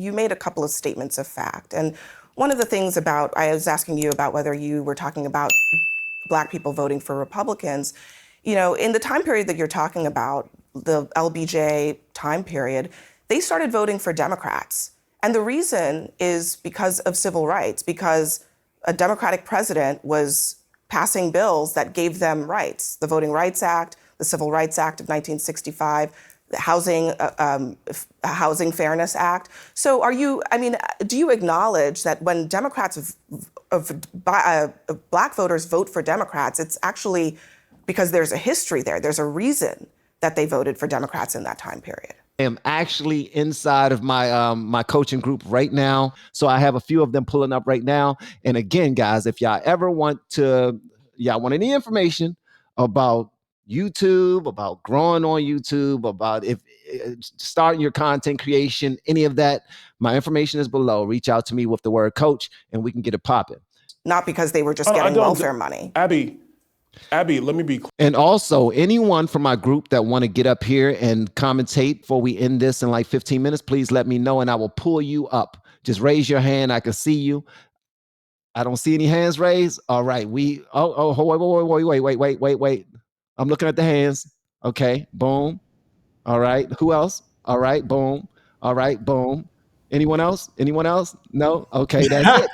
You made a couple of statements of fact. And one of the things about, I was asking you about whether you were talking about Black people voting for Republicans. You know, in the time period that you're talking about, the LBJ time period, they started voting for Democrats. And the reason is because of civil rights, because a Democratic president was passing bills that gave them rights. The Voting Rights Act, the Civil Rights Act of 1965, the Housing Fairness Act. So do you acknowledge that when Democrats Black voters vote for Democrats, it's actually because there's a history there. There's a reason that they voted for Democrats in that time period. I am actually inside of my my coaching group right now. So I have a few of them pulling up right now. And again, guys, if y'all ever want any information about YouTube, about growing on YouTube, about if starting your content creation, any of that, my information is below. Reach out to me with the word coach and we can get it popping. Not because they were just getting welfare money. Abby, let me be clear. And also, anyone from my group that want to get up here and commentate before we end this in like 15 minutes, please let me know and I will pull you up. Just raise your hand. I can see you. I don't see any hands raised. All right. Wait. I'm looking at the hands. Okay. Boom. All right. Who else? All right. Boom. All right. Boom. Anyone else? Anyone else? No? Okay. That's it.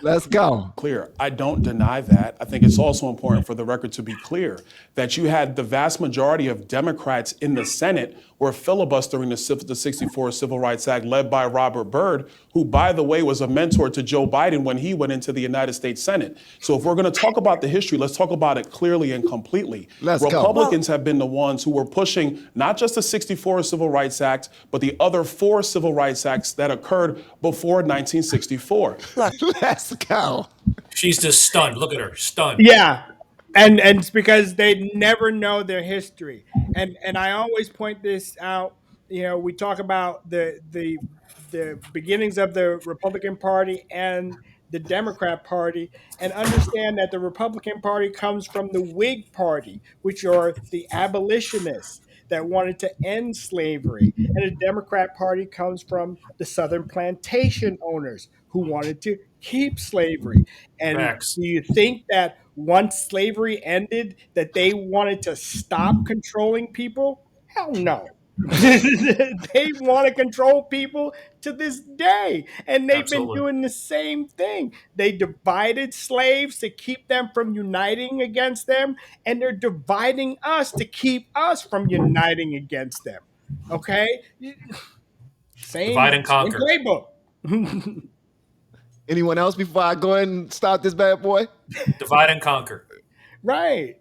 Let's go. Clear. I don't deny that. I think it's also important for the record to be clear that you had the vast majority of Democrats in the Senate were filibustering the 64 Civil Rights Act led by Robert Byrd, who, by the way, was a mentor to Joe Biden when he went into the United States Senate. So if we're going to talk about the history, let's talk about it clearly and completely. Republicans have been the ones who were pushing not just the 64 Civil Rights Act, but the other 4 Civil Rights Acts that occurred before 1964. Let's go. She's just stunned. Look at her, stunned. Yeah. And it's because they never know their history. And I always point this out. You know, we talk about the beginnings of the Republican Party and the Democrat Party, and understand that the Republican Party comes from the Whig Party, which are the abolitionists that wanted to end slavery. And the Democrat Party comes from the Southern plantation owners who wanted to keep slavery. And do you think that once slavery ended, that they wanted to stop controlling people? Hell no. They want to control people to this day. And they've been doing the same thing. They divided slaves to keep them from uniting against them. And they're dividing us to keep us from uniting against them. Okay? Divide and conquer. Playbook. Anyone else before I go ahead and start this bad boy? Divide and conquer. Right.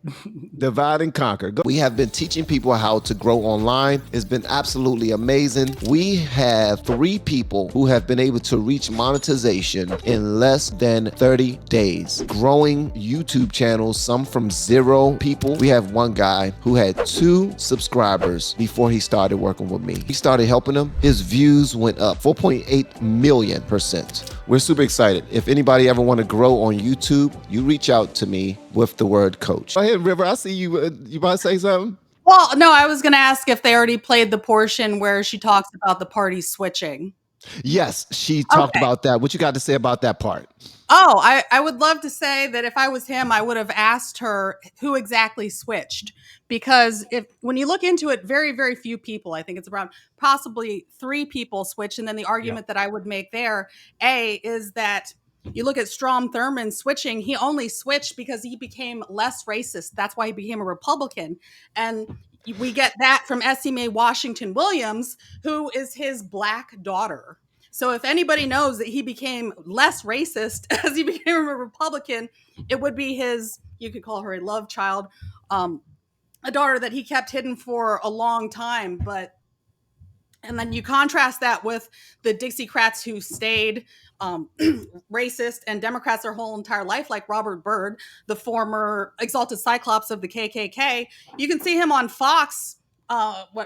Divide and conquer. We have been teaching people how to grow online. It's been absolutely amazing. We have 3 people who have been able to reach monetization in less than 30 days. Growing YouTube channels, some from 0 people. We have one guy who had 2 subscribers before he started working with me. He started helping him. His views went up 4.8 million%. We're super excited. If anybody ever want to grow on YouTube, you reach out to me with the word coach. Go ahead, River. I see you. You about to say something? Well, no, I was going to ask if they already played the portion where she talks about the party switching. Yes, she talked about that. What you got to say about that part? Oh, I would love to say that if I was him, I would have asked her who exactly switched. Because when you look into it, very, very few people, I think it's around possibly 3 people switched. And then the argument that I would make there, is that you look at Strom Thurmond switching, he only switched because he became less racist. That's why he became a Republican. And we get that from Essie Mae Washington Williams, who is his Black daughter. So if anybody knows that he became less racist as he became a Republican, it would be his, you could call her a love child, a daughter that he kept hidden for a long time. And then you contrast that with the Dixiecrats who stayed racist, and Democrats their whole entire life, like Robert Byrd, the former exalted cyclops of the KKK. You can see him on Fox,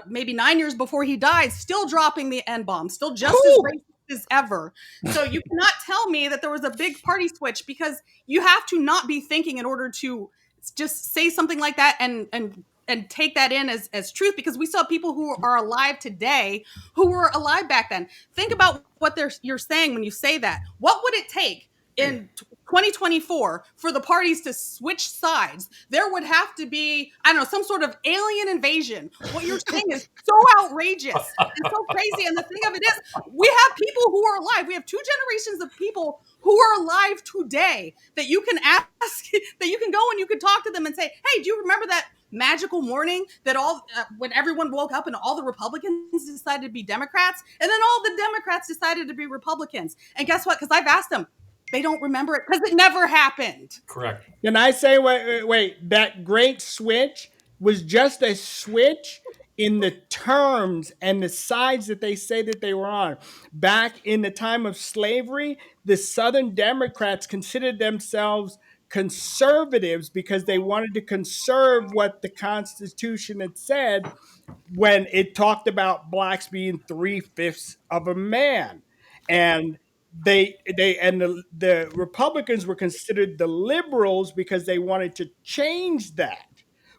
maybe 9 years before he died, still dropping the N-bomb, still just as racist as ever. So you cannot tell me that there was a big party switch, because you have to not be thinking in order to just say something like that and and take that in as truth, because we saw people who are alive today who were alive back then. Think about what you're saying when you say that. What would it take in 2024 for the parties to switch sides? There would have to be, I don't know, some sort of alien invasion. What you're saying is so outrageous and so crazy. And the thing of it is, we have people who are alive. We have two generations of people who are alive today that you can ask, that you can go and you can talk to them and say, hey, do you remember that magical morning that when everyone woke up and all the Republicans decided to be Democrats, and then all the Democrats decided to be Republicans? And guess what? Because I've asked them, they don't remember it because it never happened. Correct. Can I say, wait, that great switch was just a switch in the terms and the sides that they say that they were on. Back in the time of slavery, the Southern Democrats considered themselves conservatives because they wanted to conserve what the Constitution had said when it talked about blacks being 3/5 of a man. And the Republicans were considered the liberals because they wanted to change that.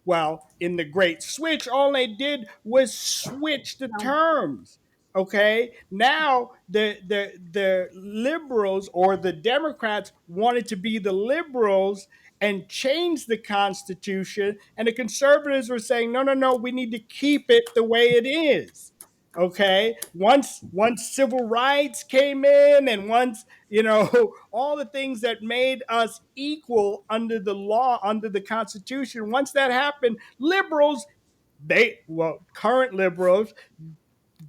Well, in the Great Switch, all they did was switch the terms. Okay, now the liberals or the Democrats wanted to be the liberals and change the Constitution, and the conservatives were saying, no, no, no, we need to keep it the way it is. Okay, once civil rights came in, and once all the things that made us equal under the law, under the Constitution, once that happened, liberals, current liberals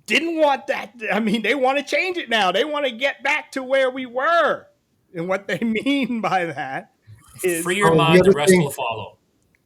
didn't want that. I mean, they want to change it now. They want to get back to where we were. And what they mean by that is Free your mind, the rest will follow.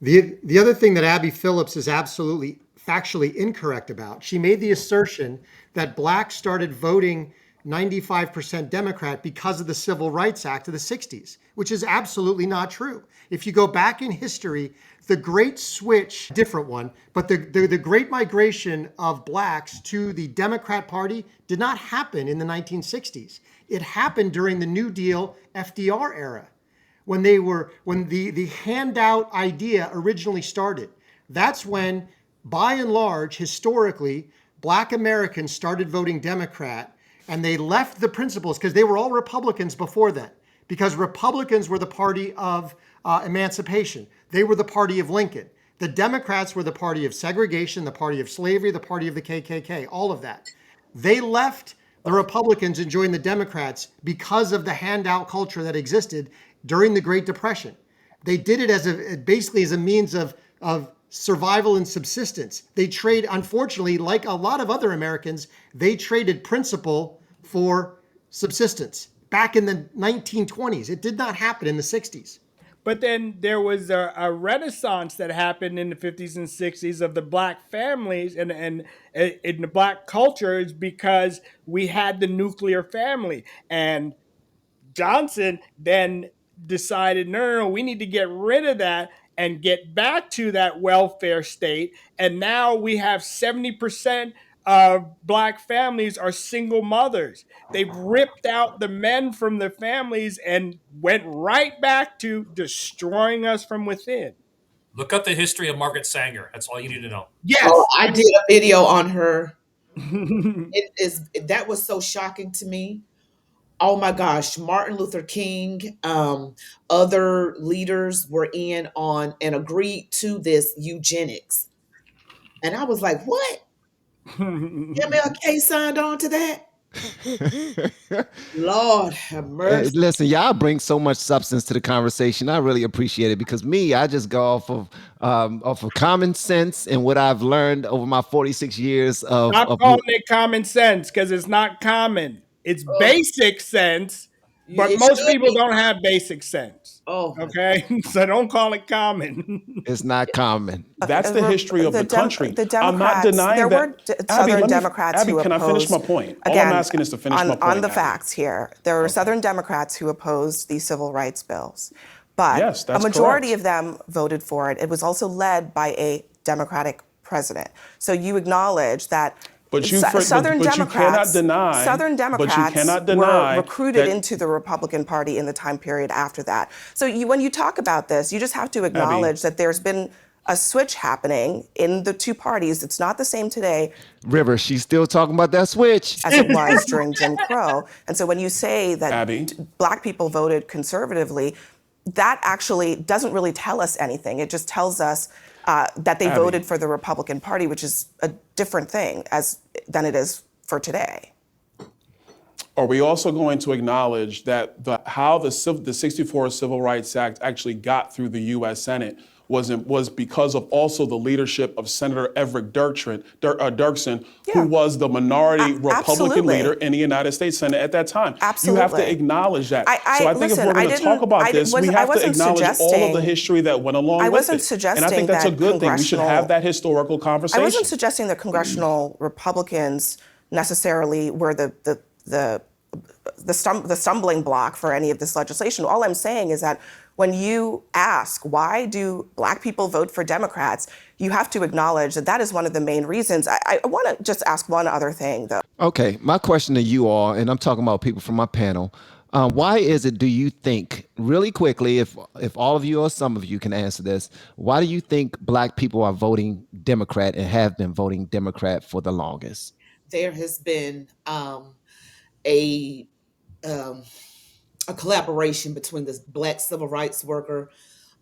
The other thing that Abby Phillips is absolutely factually incorrect about, she made the assertion that blacks started voting 95% Democrat because of the Civil Rights Act of the 60s, which is absolutely not true. If you go back in history, the Great Switch, different one, but the Great Migration of blacks to the Democrat Party did not happen in the 1960s. It happened during the New Deal FDR era, when the handout idea originally started. That's when, by and large, historically, Black Americans started voting Democrat, and they left the principles, because they were all Republicans before then, because Republicans were the party of emancipation. They were the party of Lincoln. The Democrats were the party of segregation, the party of slavery, the party of the KKK, all of that. They left the Republicans and joined the Democrats because of the handout culture that existed during the Great Depression. They did it basically as a means of survival and subsistence. They trade, unfortunately, like a lot of other Americans, they traded principle for subsistence back in the 1920s. It did not happen in the 60s. But then there was a renaissance that happened in the 50s and 60s of the black families and in the black culture, is because we had the nuclear family. And Johnson then decided, no, we need to get rid of that and get back to that welfare state. And now we have 70% of black families are single mothers. They've ripped out the men from the families and went right back to destroying us from within. Look up the history of Margaret Sanger. That's all you need to know. Yes. Oh, I did a video on her. That was so shocking to me. Oh my gosh, Martin Luther King, other leaders were in on and agreed to this eugenics. And I was like, what? MLK signed on to that? Lord have mercy. Listen, y'all bring so much substance to the conversation. I really appreciate it, because I just go off of common sense and what I've learned over my 46 years of. Stop calling it common sense, because it's not common. It's basic sense, but most people don't have basic sense. Oh, okay. So don't call it common. It's not common. That's the history of the country. The I'm not Democrats, denying there that. were Southern Democrats Abby, who can opposed. I finish my point? All Again, I'm asking is to finish my point. On the Abby. facts here, there were Southern Democrats who opposed the civil rights bills, but Yes, a that's majority correct. of them voted for it. It was also led by a Democratic president. So you acknowledge that. But you cannot deny. Southern Democrats But you cannot deny were recruited that, into the Republican Party in the time period after that. So when you talk about this, you just have to acknowledge that there's been a switch happening in the two parties. It's not the same today River, she's still talking about that switch. as it was during Jim Crow. And so when you say that Abby? Black people voted conservatively, that actually doesn't really tell us anything. It just tells us that they Abby. voted for the Republican Party, which is a different thing than it is for today. Are we also going to acknowledge that how the 64 Civil Rights Act actually got through the U.S. Senate was because of also the leadership of Senator Everett Dirksen, who was the minority Republican leader in the United States Senate at that time. Absolutely. You have to acknowledge that. So I think listen, if we're going to talk about this, we have to acknowledge all of the history that went along with it. I wasn't suggesting and I think that's a that good thing. We should have that historical conversation. I wasn't suggesting that congressional Republicans necessarily were the stumbling block for any of this legislation. All I'm saying is that when you ask, why do Black people vote for Democrats, you have to acknowledge that that is one of the main reasons. I want to just ask one other thing, though. Okay, my question to you all, and I'm talking about people from my panel, why is it, do you think, really quickly, if all of you or some of you can answer this, why do you think Black people are voting Democrat and have been voting Democrat for the longest? There has been a collaboration between the Black civil rights worker,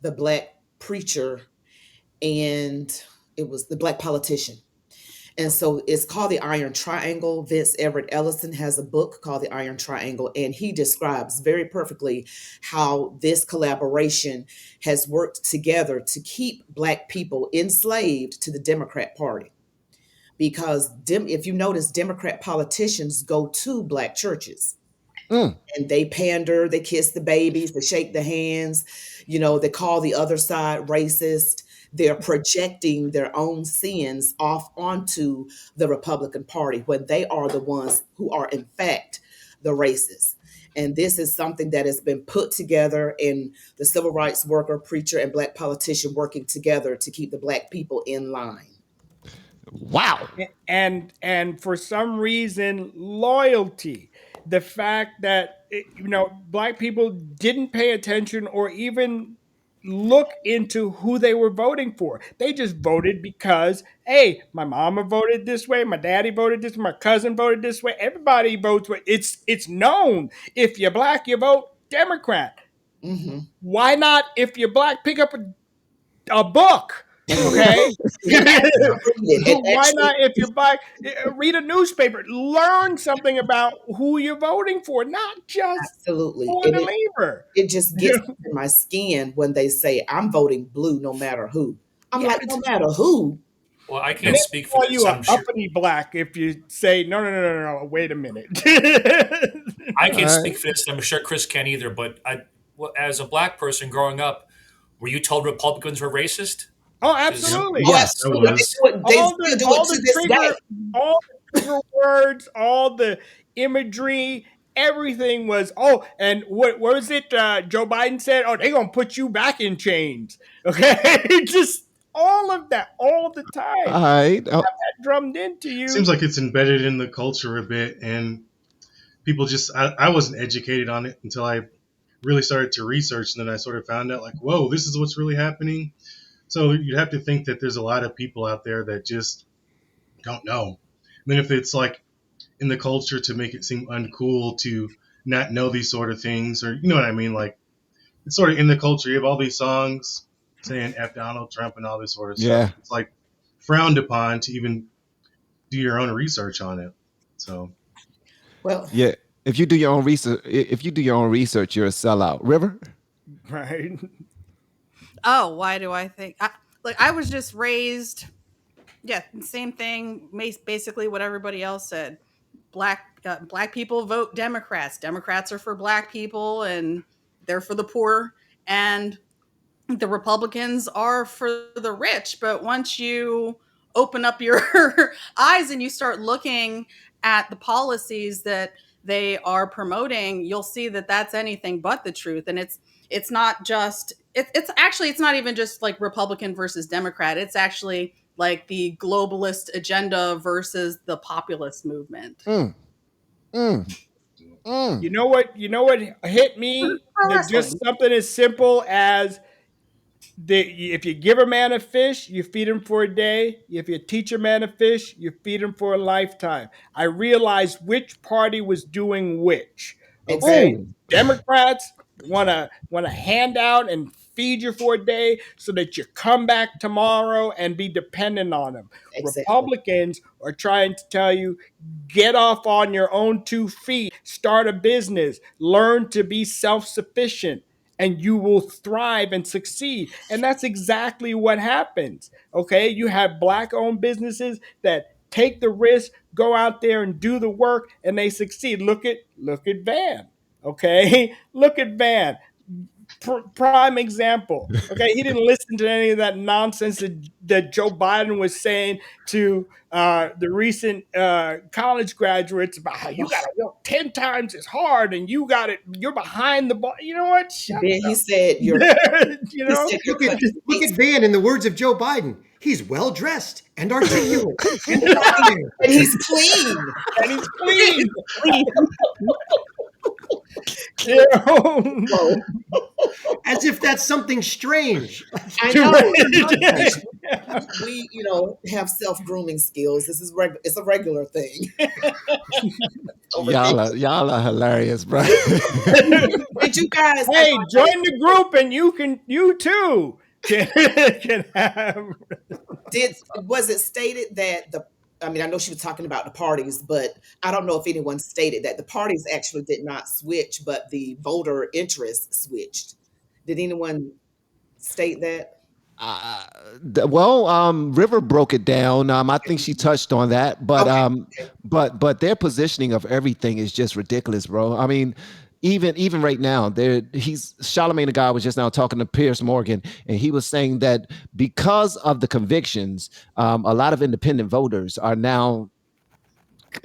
the Black preacher, and it was the Black politician. And so it's called the Iron Triangle. Vince Everett Ellison has a book called the Iron Triangle, and he describes very perfectly how this collaboration has worked together to keep Black people enslaved to the Democrat Party. Because if you notice, Democrat politicians go to Black churches. And they pander, they kiss the babies, they shake the hands, they call the other side racist. They're projecting their own sins off onto the Republican Party when they are the ones who are, in fact, the racists. And this is something that has been put together in the civil rights worker, preacher, and Black politician working together to keep the Black people in line. Wow. And for some reason, loyalty. The fact that, Black people didn't pay attention or even look into who they were voting for. They just voted because, hey, my mama voted this way, my daddy voted this way, my cousin voted this way. Everybody votes. It's known. If you're Black, you vote Democrat. Mm-hmm. Why not, if you're Black, pick up a book? Okay. Why not, if you're Black, read a newspaper, learn something about who you're voting for, not just Absolutely. for the leader. It just gets in my skin when they say I'm voting blue no matter who. I'm like, no matter who. Well, I can't speak for this. You I'm sure. uppity Black if you say no. Wait a minute. I can't speak for this. I'm sure Chris can't either. But as a Black person growing up, were you told Republicans were racist? Oh, absolutely. Yes. They still do it to this day. All the trigger words, all the imagery, everything was, and what was it Joe Biden said? Oh, they're going to put you back in chains. Okay? Just all of that, all the time. All right. Have that drummed into you. Seems like it's embedded in the culture a bit, and people just, I wasn't educated on it until I really started to research, and then I sort of found out, like, whoa, this is what's really happening. So you'd have to think that there's a lot of people out there that just don't know. I mean, if it's like in the culture to make it seem uncool to not know these sort of things, or you know what I mean? Like, it's sort of in the culture. You have all these songs saying F Donald Trump and all this sort of stuff. It's like frowned upon to even do your own research on it. So, well, yeah, if you do your own research, you're a sellout. River? Right. Oh, why do I think? I was just raised, same thing, basically what everybody else said. Black people vote Democrats. Democrats are for Black people, and they're for the poor, and the Republicans are for the rich. But once you open up your eyes and you start looking at the policies that they are promoting, you'll see that that's anything but the truth. And it's not just, it's not even just like Republican versus Democrat. It's actually like the globalist agenda versus the populist movement. You know what hit me? Just something as simple as if you give a man a fish, you feed him for a day. If you teach a man a fish, you feed him for a lifetime. I realized which party was doing which. Okay, Exactly. Oh, Democrats want to hand out and feed you for a day so that you come back tomorrow and be dependent on them. Exactly. Republicans are trying to tell you, get off on your own 2 feet, start a business, learn to be self-sufficient, and you will thrive and succeed. And that's exactly what happens. Okay, you have black owned businesses that take the risk, go out there and do the work, and they succeed. Look at Van. Okay, look at Van. Prime example. Okay, he didn't listen to any of that nonsense that Joe Biden was saying to the recent college graduates about how you got to work 10 times as hard and you're behind the ball. You know what? Shut Then he said, "You're." up. You He know, said, "Your country Look hates at Van in the words of Joe Biden. He's well dressed and articulate and me." Right, popular. and he's clean. and he's clean. Clean. You know? Whoa. As if that's something strange. I know. We have self grooming skills. This is it's a regular thing. y'all are hilarious, bro. Did you guys? Hey, join the group and you too can have. Was it stated that I mean, I know she was talking about the parties, but I don't know if anyone stated that the parties actually did not switch, but the voter interest switched. Did anyone state that? River broke it down. I think she touched on that, but Okay. but their positioning of everything is just ridiculous, bro. I mean, even right now, Charlemagne the guy was just now talking to Pierce Morgan, and he was saying that because of the convictions, a lot of independent voters are now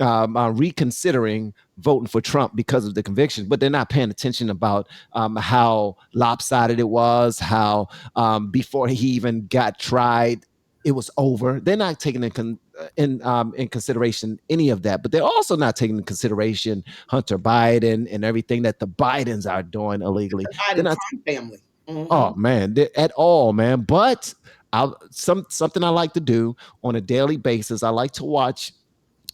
reconsidering voting for Trump because of the convictions, but they're not paying attention about how lopsided it was, how before he even got tried, it was over. They're not taking in consideration any of that, but they're also not taking in consideration Hunter Biden and everything that the Bidens are doing illegally. The They're Biden not. crime family. Oh man, at all, man. But something I like to do on a daily basis. I like to watch.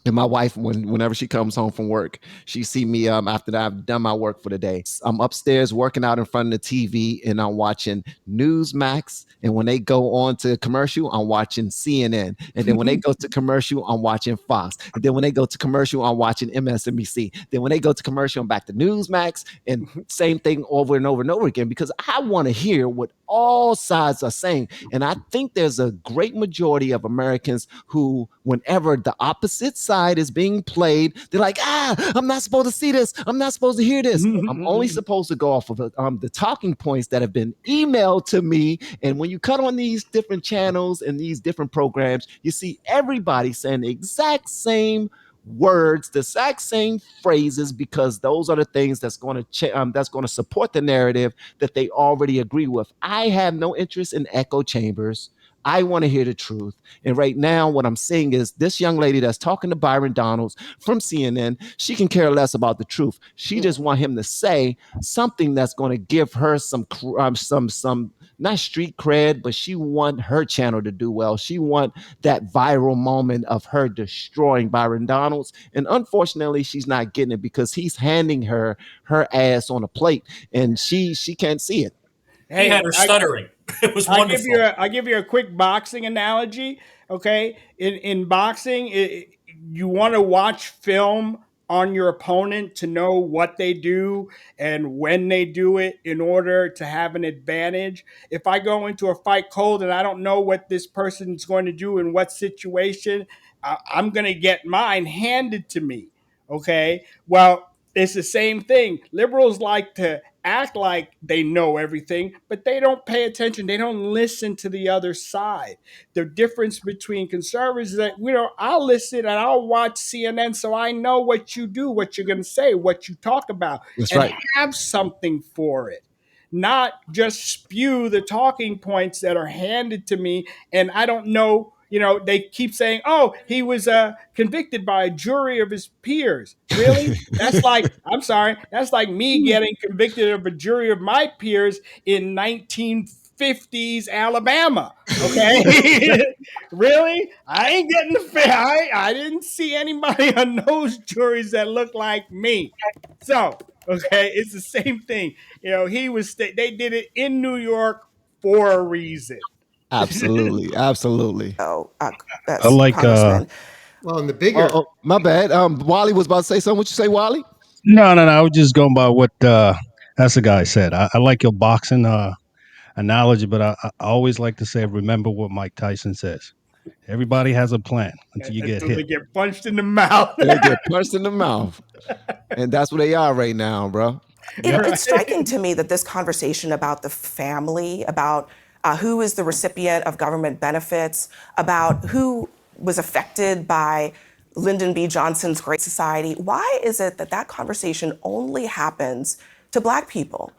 And my wife, whenever she comes home from work, she see me after that I've done my work for the day. I'm upstairs working out in front of the TV, and I'm watching Newsmax. And when they go on to commercial, I'm watching CNN. And then when they go to commercial, I'm watching Fox. And then when they go to commercial, I'm watching MSNBC. Then when they go to commercial, I'm back to Newsmax, and same thing over and over and over again, because I want to hear what all sides are saying. And I think there's a great majority of Americans who, whenever the opposite side is being played, they're like, I'm not supposed to see this. I'm not supposed to hear this. I'm only supposed to go off of the talking points that have been emailed to me. And when you cut on these different channels and these different programs, you see everybody saying the exact same words, the exact same phrases, because those are the things that's going to support the narrative that they already agree with. I have no interest in echo chambers. I want to hear the truth. And right now, what I'm seeing is this young lady that's talking to Byron Donalds from CNN. She can care less about the truth. She just want him to say something that's going to give her some not street cred, but she want her channel to do well. She want that viral moment of her destroying Byron Donalds. And unfortunately, she's not getting it because he's handing her ass on a plate, and she can't see it. He had her stuttering. It was wonderful. I give you a quick boxing analogy. Okay, in boxing, you want to watch film on your opponent to know what they do and when they do it in order to have an advantage. If I go into a fight cold and I don't know what this person's going to do in what situation, I'm going to get mine handed to me. Okay, well, it's the same thing. Liberals like to act like they know everything, but they don't pay attention. They don't listen to the other side. The difference between conservatives is that, I'll listen and I'll watch CNN so I know what you do, what you're going to say, what you talk about, That's and right. have something for it. Not just spew the talking points that are handed to me, and I don't know. They keep saying, "Oh, he was convicted by a jury of his peers." Really? That's like, I'm sorry, that's like me getting convicted of a jury of my peers in 19 50s Alabama. Okay, really? I ain't getting the fair. I didn't see anybody on those juries that looked like me. So, okay, it's the same thing. You know, they did it in New York for a reason. Absolutely, absolutely. So, I like Congressman. Well, and the bigger, My bad. Wally was about to say something. What you say, Wally? no. I was just going by what that's the guy said. I like your boxing analogy, but I always like to say, remember what Mike Tyson says. Everybody has a plan until you get Until they hit. get punched in the mouth. They get punched in the mouth, and that's where they are right now, bro. It's striking to me that this conversation about the family, about who is the recipient of government benefits, about who was affected by Lyndon B. Johnson's Great Society, why is it that that conversation only happens to Black people?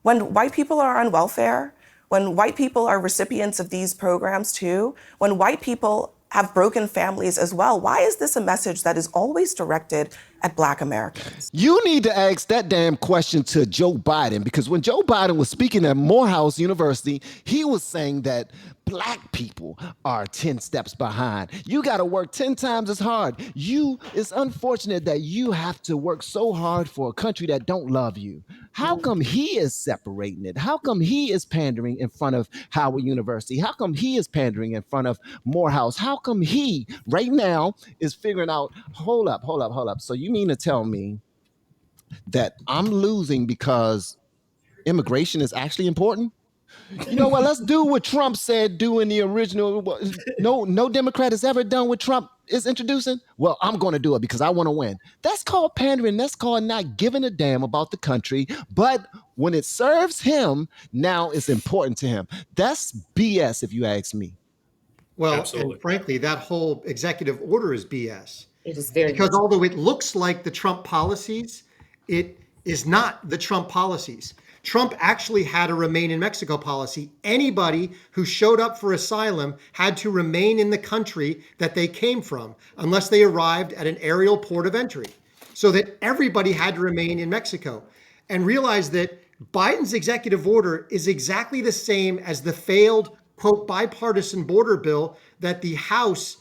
When white people are on welfare, when white people are recipients of these programs too, when white people have broken families as well, why is this a message that is always directed at Black Americans? You need to ask that damn question to Joe Biden, because when Joe Biden was speaking at Morehouse University, he was saying that Black people are 10 steps behind. You got to work 10 times as hard. It's unfortunate that you have to work so hard for a country that don't love you. How come he is separating it? How come he is pandering in front of Howard University? How come he is pandering in front of Morehouse? How come he right now is figuring out, hold up. So you mean to tell me that I'm losing because immigration is actually important? You know what? Let's do what Trump said do in the original. No Democrat has ever done what Trump is introducing. Well, I'm going to do it because I want to win. That's called pandering. That's called not giving a damn about the country. But when it serves him, now it's important to him. That's BS, if you ask me. well, Absolutely. and frankly, that whole executive order is BS. It is very Because much. although it looks like the Trump policies, it is not the Trump policies. Trump actually had a remain in Mexico policy. Anybody who showed up for asylum had to remain in the country that they came from unless they arrived at an aerial port of entry. So that everybody had to remain in Mexico. And realize that Biden's executive order is exactly the same as the failed, quote, bipartisan border bill that the House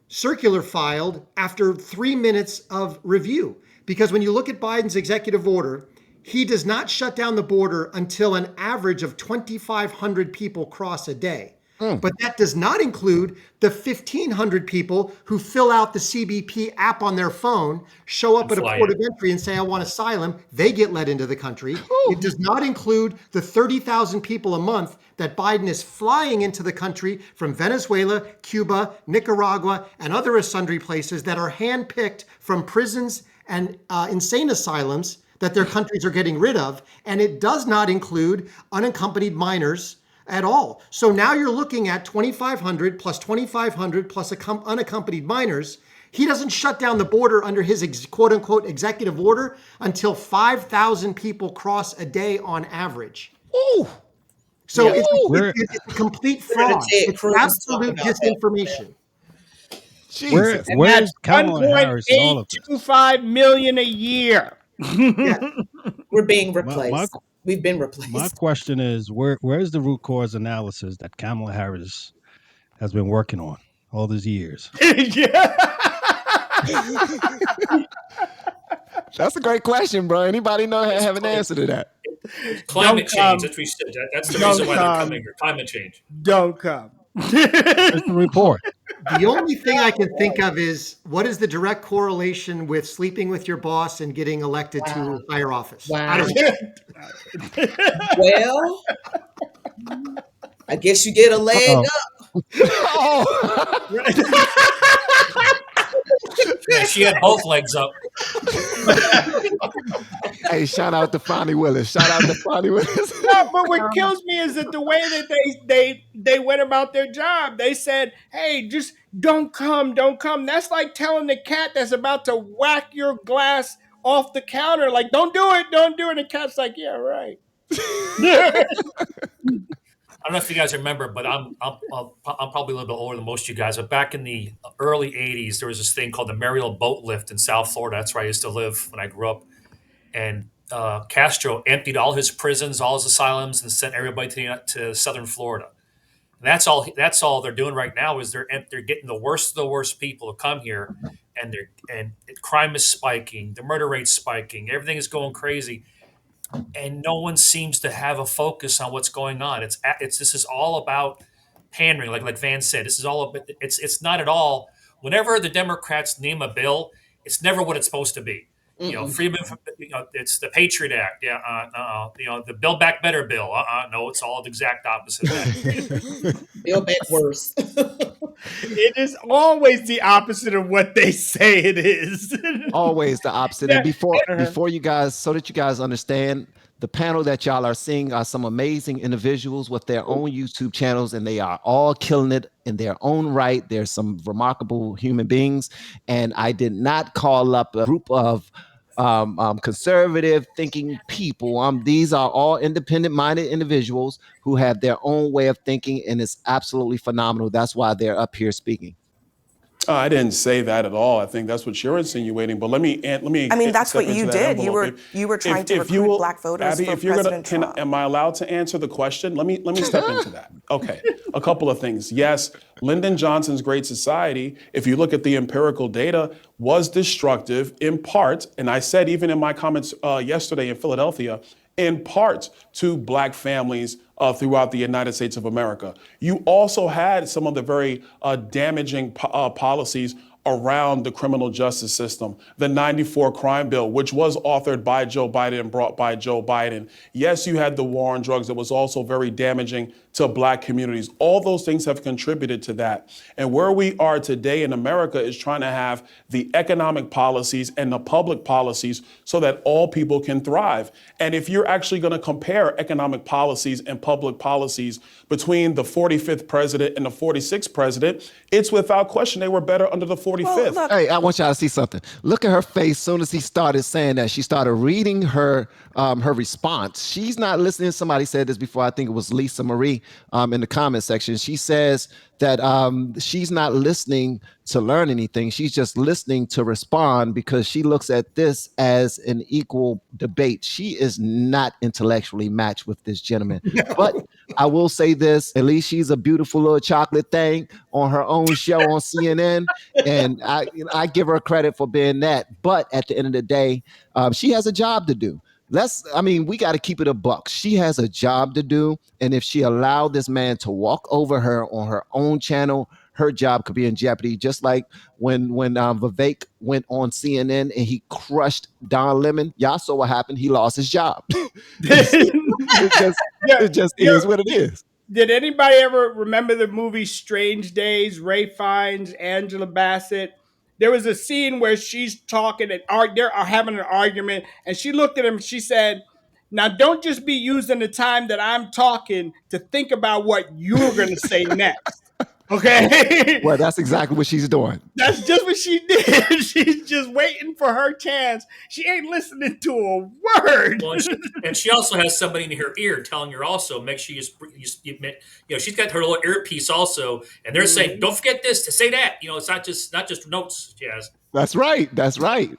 circular filed after 3 minutes of review. Because when you look at Biden's executive order, he does not shut down the border until an average of 2,500 people cross a day. But that does not include the 1,500 people who fill out the CBP app on their phone, show up at a fly port in. of entry and say, I want asylum. They get let into the country. It does not include the 30,000 people a month that Biden is flying into the country from Venezuela, Cuba, Nicaragua, and other sundry places that are handpicked from prisons and insane asylums that their countries are getting rid of. And it does not include unaccompanied minors at all. So now you're looking at 2,500 plus 2,500 plus unaccompanied minors. He doesn't shut down the border under his quote unquote executive order until 5,000 people cross a day on average. Ooh. So Yeah. it's a complete fraud. Ted It's Cruz absolute talking about that. disinformation. Jesus. Where's Kamala Harris in all of this? 1.825 million a year. Yes. We're being My replaced. We've been replaced. my question is, where's the root cause analysis that Kamala Harris has been working on all these years? That's a great question, bro. Anybody have an answer to that? Climate Don't come. change. That's what we said. That's the Don't reason why they're come. coming here. Climate change. Don't come. Where's the report? The only thing I can think of is what is the direct correlation with sleeping with your boss and getting elected to higher office? I Wow. don't know. Well, I guess you get a leg Uh-oh. up. Oh. Yeah, she had both legs up. Hey, shout out to Fonnie Willis. Shout out to Fonnie Willis. No, but what kills me is that the way that they went about their job. They said, "Hey, just don't come, don't come." That's like telling the cat that's about to whack your glass off the counter, like, "Don't do it, don't do it." And the cat's like, "Yeah, right." I don't know if you guys remember, but I'm probably a little bit older than most of you guys. But back in the early '80s, there was this thing called the Mariel Boat Lift in South Florida. That's where I used to live when I grew up. And Castro emptied all his prisons, all his asylums, and sent everybody to southern Florida. And that's all they're doing right now is they're getting the worst of the worst people to come here, and crime is spiking, the murder rate's spiking, everything is going crazy, and no one seems to have a focus on what's going on. This is all about pandering, like Van said. This is all about, it's not at all. Whenever the Democrats name a bill, it's never what it's supposed to be. You know, freedom. It's the Patriot Act. Yeah, the Build Back Better bill. No, it's all the exact opposite of that. Build back worse. It is always the opposite of what they say it is. Always the opposite. And before you guys, so that you guys understand, the panel that y'all are seeing are some amazing individuals with their own YouTube channels, and they are all killing it in their own right. There's some remarkable human beings, and I did not call up a group of conservative thinking people. These are all independent minded individuals who have their own way of thinking, and it's absolutely phenomenal. That's why they're up here speaking. I didn't say that at all. I think that's what you're insinuating. But let me. I mean, that's what you did. You were trying to recruit black voters Abby, for if you're President Trump. am I allowed to answer the question? Let me step into that. Okay, a couple of things. Yes, Lyndon Johnson's Great Society, if you look at the empirical data, was destructive in part, and I said even in my comments yesterday in Philadelphia, in part to black families throughout the United States of America. You also had some of the very damaging policies around the criminal justice system. The 94 crime bill, which was authored by Joe Biden and brought by Joe Biden. Yes, you had the war on drugs that was also very damaging to black communities. All those things have contributed to that. And where we are today in America is trying to have the economic policies and the public policies so that all people can thrive. And if you're actually going to compare economic policies and public policies between the 45th president and the 46th president, it's without question they were better under the 45th. Well, Hey, I want y'all to see something. Look at her face. As soon as he started saying that, she started reading her response. She's not listening. Somebody said this before. I think it was Lisa Marie in the comment section. She says that she's not listening to learn anything. She's just listening to respond because she looks at this as an equal debate. She is not intellectually matched with this gentleman. No. But I will say this, at least she's a beautiful little chocolate thing on her own show on CNN. And I give her credit for being that. But at the end of the day, she has a job to do. We got to keep it a buck. She has a job to do. And if she allowed this man to walk over her on her own channel, her job could be in jeopardy. Just like when Vivek went on CNN and he crushed Don Lemon. Y'all saw what happened. He lost his job. It just is what it is. Did anybody ever remember the movie Strange Days? Ray Fiennes, Angela Bassett. There was a scene where she's talking and they're having an argument, and she looked at him and she said, "Now don't just be using the time that I'm talking to think about what you're going to say next." Okay. Well, that's exactly what she's doing. That's just what she did. She's just waiting for her chance. She ain't listening to a word. Well, and she also has somebody in her ear telling her also, make sure she's got her little earpiece also, and they're saying, don't forget this, to say that. It's not just notes she has. That's right. That's right.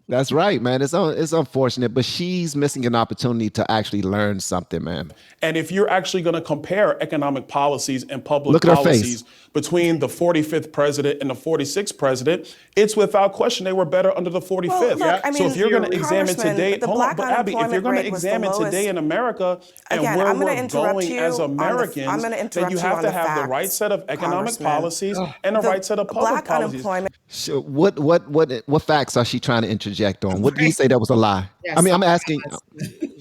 That's right, man. It's unfortunate, but she's missing an opportunity to actually learn something, man. And if you're actually going to compare economic policies and public policies between the 45th president and the 46th president, it's without question they were better under the 45th. Well, look, so if you're going to examine today, hold on, but Abby, if you're going to examine today in America and where we're going as Americans, then you have to have the right set of economic policies and the right set of public policies. So what facts are she trying to interject on? What do you say that was a lie? Yes, I'm asking.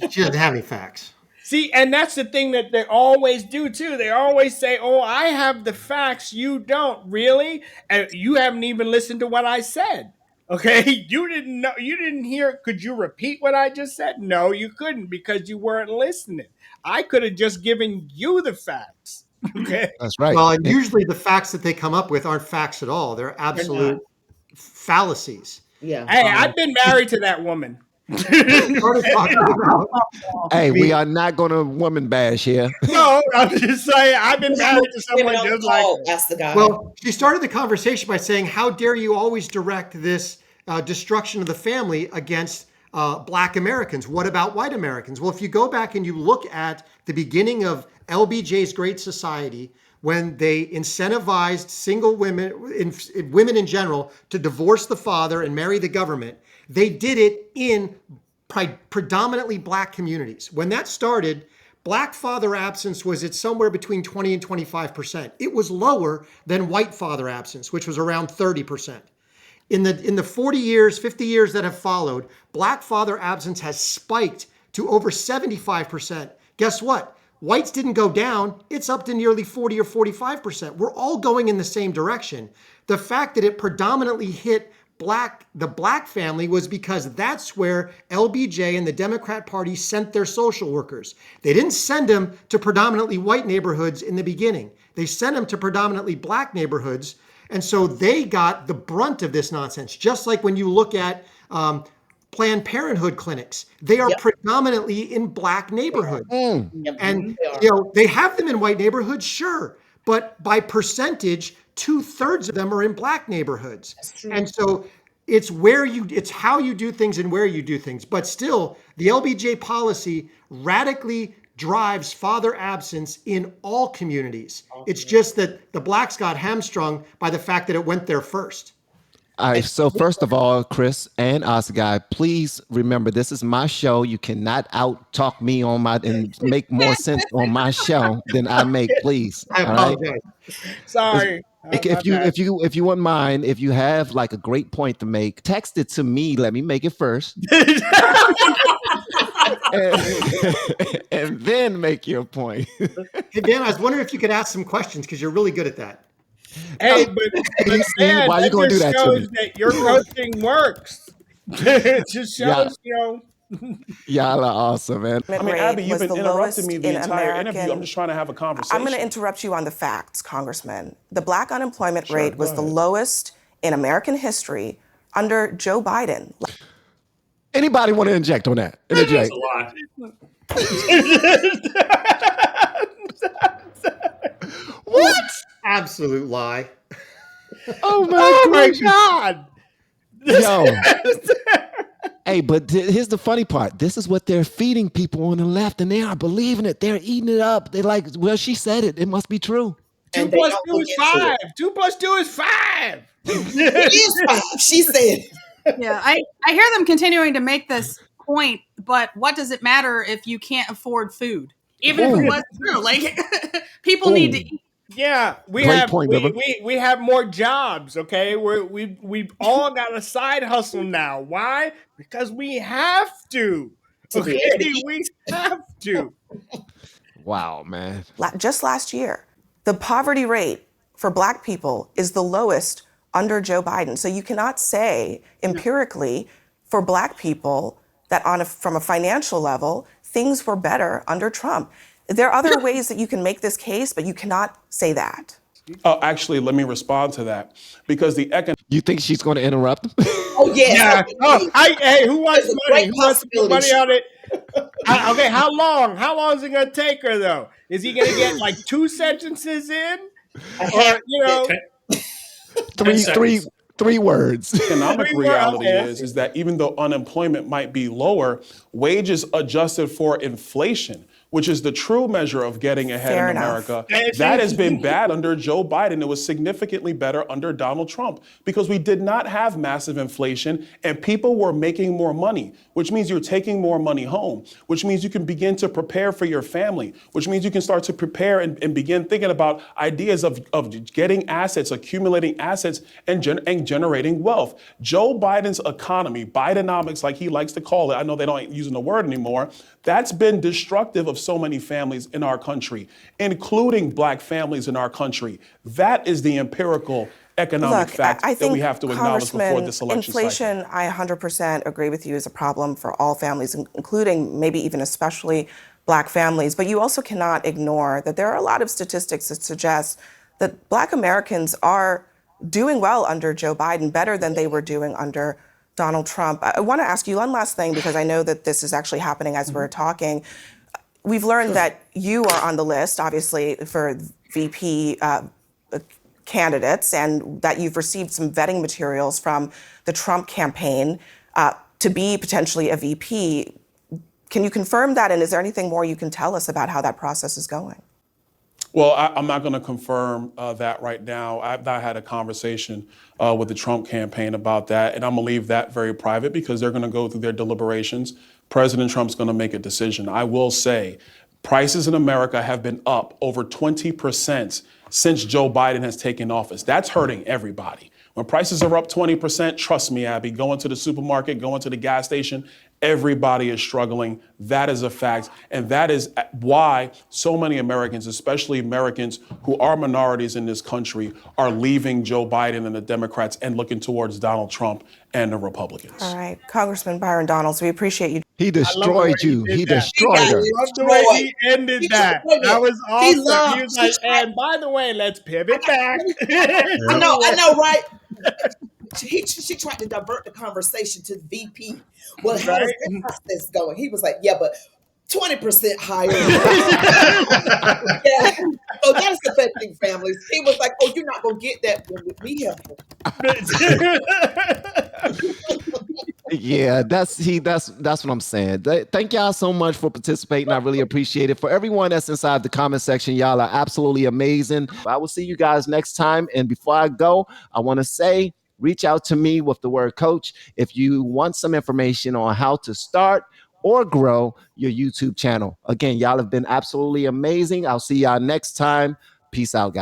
She doesn't have any facts. See, and that's the thing that they always do too. They always say, "Oh, I have the facts, you don't." Really? And you haven't even listened to what I said. Okay? You didn't know, you didn't hear. Could you repeat what I just said? No, you couldn't because you weren't listening. I could have just given you the facts. Okay? That's right. Well, and usually the facts that they come up with aren't facts at all. They're absolute fallacies. Yeah. Hey, I've been married to that woman. Hey, we are not going to woman bash here. No, I'm just saying I've been married to someone just like that's the guy. Well, she started the conversation by saying, "How dare you always direct this destruction of the family against Black Americans? What about white Americans? Well, if you go back and you look at the beginning of LBJ's Great Society, when they incentivized single women, women in general, to divorce the father and marry the government, they did it in predominantly Black communities. When that started, Black father absence was at somewhere between 20 and 25%. It was lower than white father absence, which was around 30%. In the 40 years, 50 years that have followed, Black father absence has spiked to over 75%. Guess what? Whites didn't go down. It's up to nearly 40 or 45%. We're all going in the same direction. The fact that it predominantly hit the Black family was because that's where LBJ and the Democrat Party sent their social workers. They didn't send them to predominantly white neighborhoods in the beginning. They sent them to predominantly Black neighborhoods. And so they got the brunt of this nonsense. Just like when you look at Planned Parenthood clinics, they are predominantly in Black neighborhoods. And they have them in white neighborhoods, sure, but by percentage, 2/3 of them are in Black neighborhoods. And so it's how you do things and where you do things. But still, the LBJ policy radically drives father absence in all communities. It's just that the Blacks got hamstrung by the fact that it went there first. All right, so first of all, Chris and Oscar, please remember this is my show. You cannot out-talk me and make more sense on my show than I make, please. I apologize. Right? Sorry. If you wouldn't mind, if you have like a great point to make, text it to me. Let me make it first. and then make your point. Hey, Dan, I was wondering if you could ask some questions because you're really good at that. Hey, but Dan, why you gonna do that to shows me? that your coaching works. It just shows, Y'all are awesome, man. I mean, Abby, you've been interrupting me the entire interview. I'm just trying to have a conversation. I'm going to interrupt you on the facts, Congressman. The Black unemployment rate was the lowest in American history under Joe Biden. Anybody want to inject on that? Interject. What? Absolute lie. Oh my God. Yo. Hey, but here's the funny part. This is what they're feeding people on the left, and they are believing it. They're eating it up. They're like, well, she said it. It must be true. 2 plus 2 is 5. 2 plus 2 is 5. It is 5. She said. Yeah, I hear them continuing to make this point, but what does it matter if you can't afford food? Even if it was true, like people need to eat. Yeah, we have more jobs. Okay, we've all got a side hustle now. Why? Because we have to. Okay, we have to. Wow, man. Just last year, the poverty rate for Black people is the lowest under Joe Biden. So you cannot say empirically for Black people that from a financial level, things were better under Trump. There are other ways that you can make this case, but you cannot say that. Oh, actually, let me respond to that. Because You think she's going to interrupt? Oh, yes. Yeah. Oh, hey, who wants money? Who wants to put money on it? Okay, how long? How long is it going to take her, though? Is he going to get like 2 sentences in? Or, Three words. Economic reality is that even though unemployment might be lower, wages adjusted for inflation, which is the true measure of getting ahead in America, that has been bad under Joe Biden. It was significantly better under Donald Trump because we did not have massive inflation and people were making more money, which means you're taking more money home, which means you can begin to prepare for your family, which means you can start to prepare and begin thinking about ideas of getting assets, accumulating assets, and generating wealth. Joe Biden's economy, Bidenomics, like he likes to call it, I know they don't using the word anymore, that's been destructive of so many families in our country, including Black families in our country. That is the empirical economic fact that we have to acknowledge before this election inflation, cycle. I 100% agree with you, is a problem for all families, including maybe even especially Black families. But you also cannot ignore that there are a lot of statistics that suggest that Black Americans are doing well under Joe Biden, better than they were doing under Donald Trump. I want to ask you one last thing, because I know that this is actually happening as we're talking. We've learned that you are on the list, obviously, for VP candidates, and that you've received some vetting materials from the Trump campaign. to be potentially a VP. Can you confirm that? And is there anything more you can tell us about how that process is going? Well, I'm not going to confirm that right now. I've not had a conversation with the Trump campaign about that, and I'm going to leave that very private because they're going to go through their deliberations. President Trump's going to make a decision. I will say prices in America have been up over 20% since Joe Biden has taken office. That's hurting everybody. When prices are up 20%, trust me, Abby, going to the supermarket, going to the gas station, everybody is struggling. That is a fact. And that is why so many Americans, especially Americans who are minorities in this country, are leaving Joe Biden and the Democrats and looking towards Donald Trump and the Republicans. All right, Congressman Byron Donalds, we appreciate you. He destroyed you. He He destroyed got her. I love the way he ended that. That was He awesome. loved- He was like, and by the way, let's pivot back. I know, right? She tried to divert the conversation to the VP. Well, how is that process going? He was like, yeah, but 20% higher. Yeah. So that's affecting families. He was like, oh, you're not going to get that with me. Yeah, that's what I'm saying. Thank y'all so much for participating. I really appreciate it. For everyone that's inside the comment section, y'all are absolutely amazing. I will see you guys next time. And before I go, I want to say, reach out to me with the word coach if you want some information on how to start or grow your YouTube channel. Again, y'all have been absolutely amazing. I'll see y'all next time. Peace out, guys.